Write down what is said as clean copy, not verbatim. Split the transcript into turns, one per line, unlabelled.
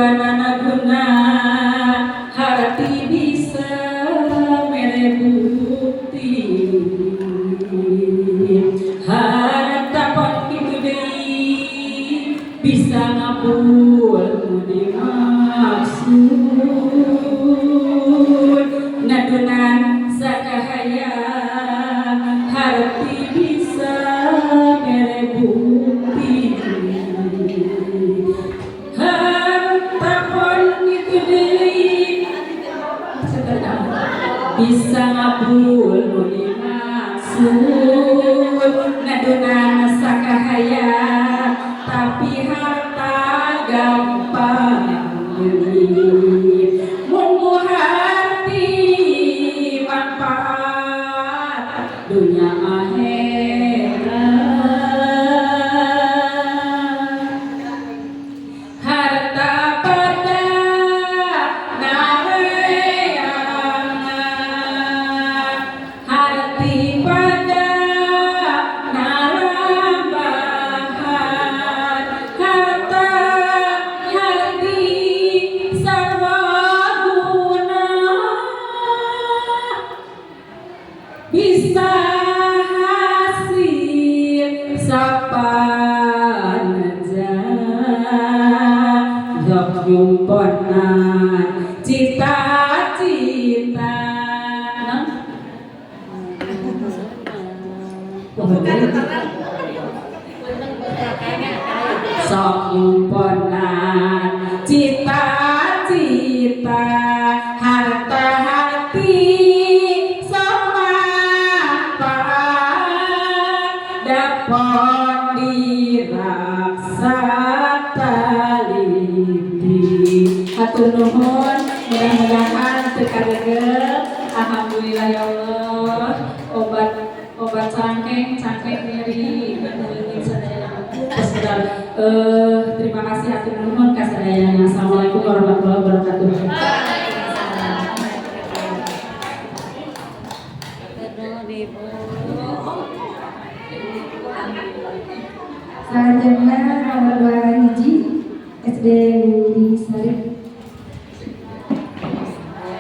tujuanana guna hati bisa mere bukti harapan kitu deui bisa ngabul dimaksud nadunan sakahaya hati bisa mere bukti bisa ngabul nu dimaksud nadunan sakahaya tapi harta gampang beli munggu hati manfaat dunia akhirat harta pada hati pada narambahan harta hati sarwaguna bisa hasil sapanaja dok nyumponan cita-cita sok nyumponan cita-cita harta hati sama dapat diraksa taliti hatur nuhun mudah-mudahan tekadegeut alhamdulillah ya Allah obat cangkeng nyeri terima kasih hatur nuhun kasadayana. Assalamualaikum warahmatullahi wabarakatuh.
Selanjutnya nomor 2 hiji SD Budi Sarif.